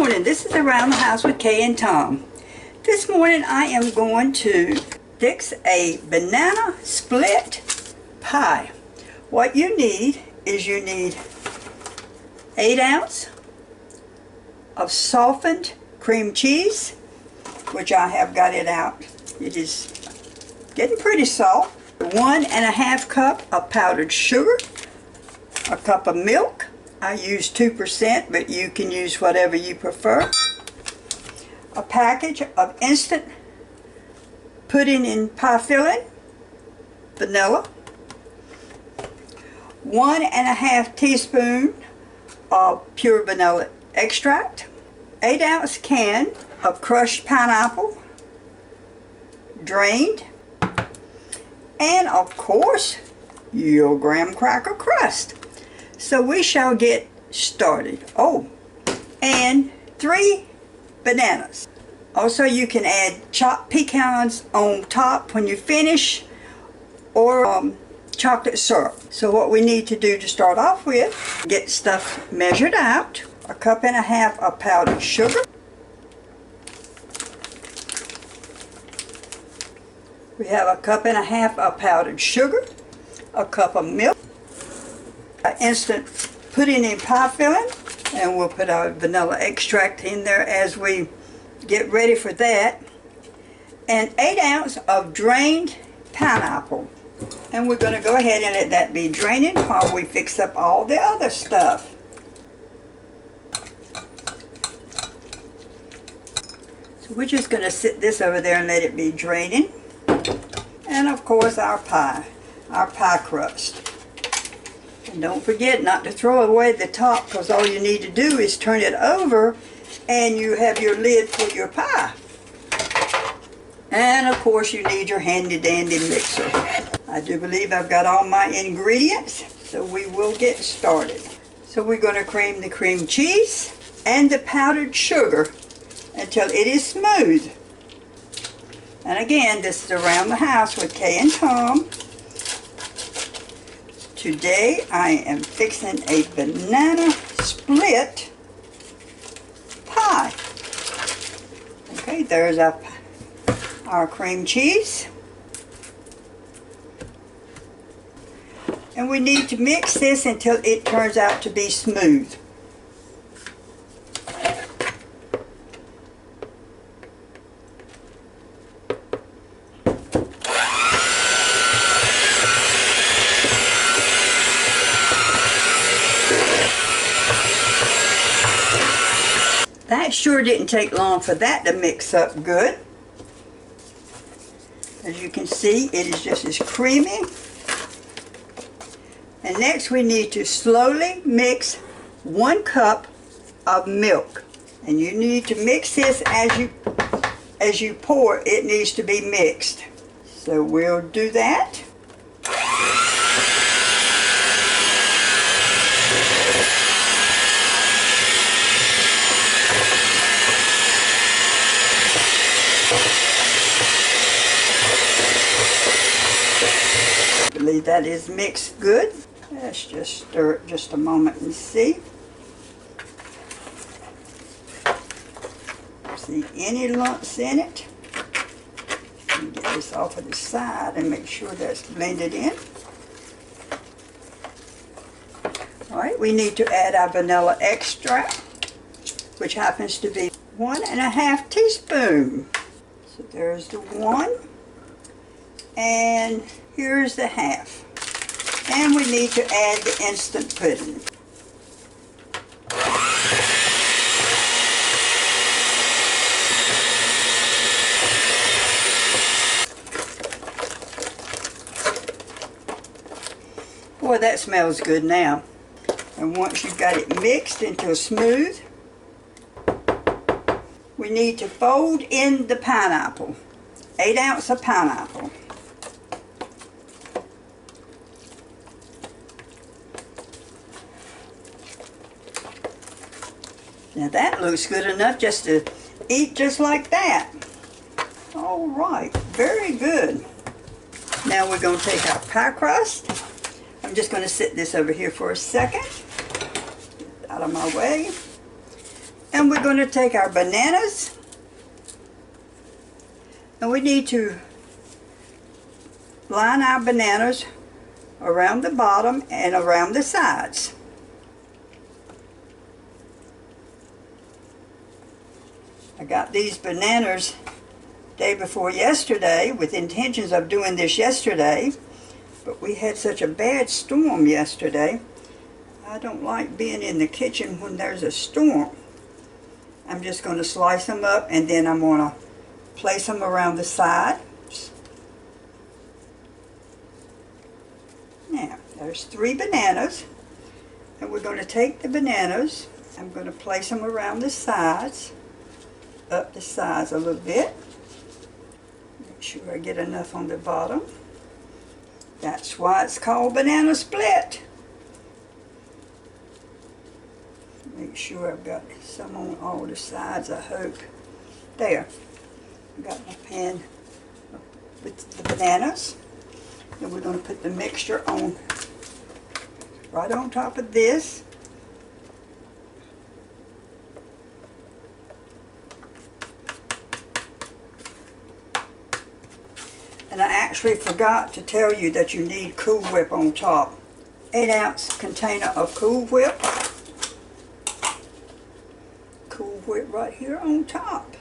morning. This is Around the House with Kay and Tom. This morning I am going to fix a banana split pie. What you need is 8 ounces of softened cream cheese, which I have got it out. It is getting pretty soft. 1½ cup of powdered sugar, a cup of milk. I use 2%, but you can use whatever you prefer. A package of instant pudding in pie filling, vanilla. 1½ teaspoon of pure vanilla extract. 8-ounce can of crushed pineapple, drained. And of course, your Graham Cracker Crust. So we shall get started. Oh, and 3 bananas. Also, you can add chopped pecans on top when you finish, or chocolate syrup. So what we need to do to start off with, get stuff measured out. 1.5 cups of powdered sugar. We have 1.5 cups of powdered sugar, a cup of milk, instant pudding in pie filling, and we'll put our vanilla extract in there as we get ready for that, and 8 ounces of drained pineapple. And we're going to go ahead and let that be draining while we fix up all the other stuff. So we're just going to sit this over there and let it be draining. And of course our pie crust. And don't forget not to throw away the top, because all you need to do is turn it over and you have your lid for your pie. And of course you need your handy dandy mixer. I do believe I've got all my ingredients, so we will get started. So we're going to cream the cream cheese and the powdered sugar until it is smooth. And again, this is Around the House with Kay and Tom. Today I am fixing a banana split pie. Okay, there's our cream cheese. And we need to mix this until it turns out to be smooth. That sure didn't take long for that to mix up good. As you can see, it is just as creamy. And next we need to slowly mix 1 cup of milk. And you need to mix this as you pour. It needs to be mixed. So we'll do that. I believe that is mixed good. Let's just stir it just a moment and see. See any lumps in it? Get this off of the side and make sure that's blended in. Alright, we need to add our vanilla extract, which happens to be 1½ teaspoon. So there's the 1, and here's the half. And we need to add the instant pudding. Boy, that smells good now. And once you've got it mixed until smooth, we need to fold in the pineapple. 8 ounces of pineapple. Now that looks good enough just to eat just like that. All right, very good. Now we're going to take our pie crust. I'm just going to sit this over here for a second. Out of my way. And we're going to take our bananas, and we need to line our bananas around the bottom and around the sides. I got these bananas day before yesterday with intentions of doing this yesterday, but we had such a bad storm yesterday. I don't like being in the kitchen when there's a storm. I'm just going to slice them up, and then I'm going to place them around the sides. Now, there's 3 bananas, and we're going to take the bananas, I'm going to place them around the sides, up the sides a little bit. Make sure I get enough on the bottom. That's why it's called banana split. Make sure I've got some on all the sides, I hope. There. I've got my pan with the bananas. And we're going to put the mixture on right on top of this. And I actually forgot to tell you that you need Cool Whip on top. 8-ounce container of Cool Whip. Cool Whip right here on top.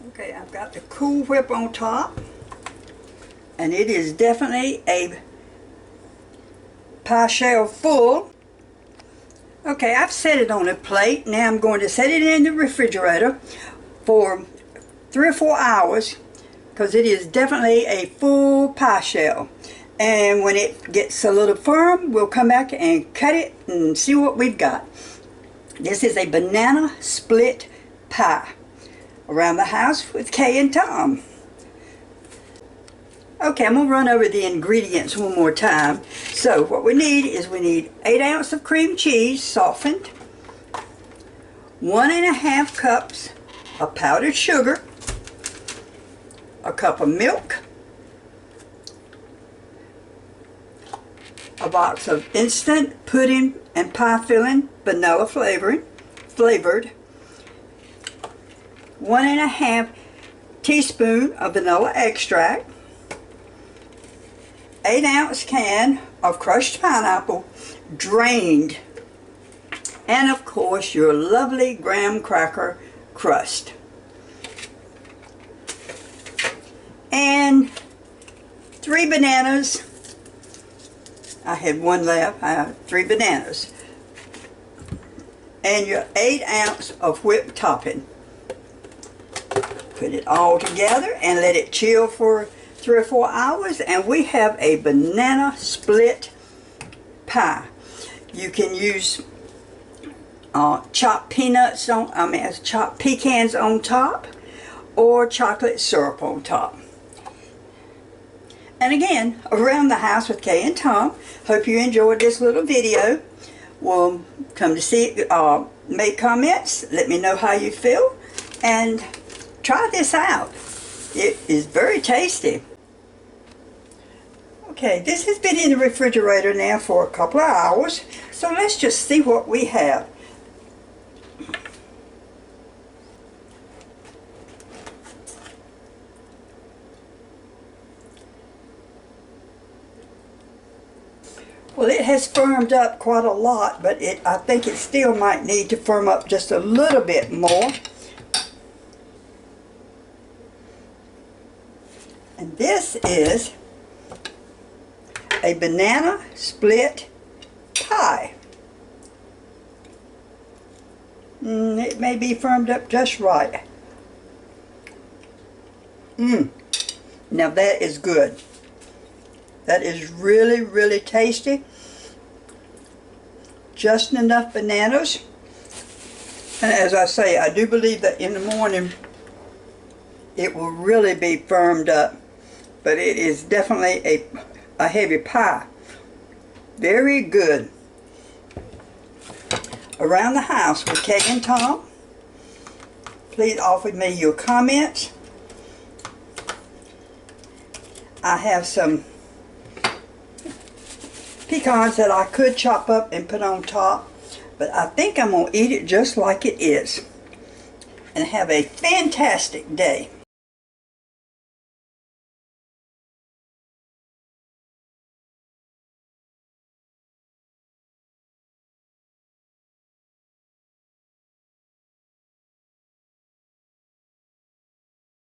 Okay, I've got the Cool Whip on top, and it is definitely a pie shell full. Okay, I've set it on a plate. Now I'm going to set it in the refrigerator for 3 or 4 hours, because it is definitely a full pie shell. And when it gets a little firm, we'll come back and cut it and see what we've got. This is a banana split pie. Around the house with Kay and Tom. Okay, I'm going to run over the ingredients one more time. So what we need is 8 ounces of cream cheese softened, 1½ cups of powdered sugar, a cup of milk, a box of instant pudding and pie filling vanilla flavored, 1½ teaspoon of vanilla extract, 8-ounce can of crushed pineapple, drained, and of course your lovely Graham Cracker Crust. And 3 bananas. I had 1 left. I have 3 bananas. And your 8 ounce of whipped topping. Put it all together and let it chill for 3 or 4 hours, and we have a banana split pie. You can use chopped peanuts chopped pecans on top, or chocolate syrup on top. And again, around the house with Kay and Tom. Hope you enjoyed this little video. We'll come to see it, make comments, let me know how you feel, and try this out. It is very tasty. Okay, this has been in the refrigerator now for a couple of hours, so let's just see what we have. Well, it has firmed up quite a lot, but I think it still might need to firm up just a little bit more. And this is a banana split pie. It may be firmed up just right. Now that is good. That is really, really tasty. Just enough bananas. And as I say, I do believe that in the morning it will really be firmed up. But it is definitely a heavy pie. Very good. Around the house with Kay and Tom. Please offer me your comments. I have some pecans that I could chop up and put on top, but I think I'm going to eat it just like it is. And have a fantastic day.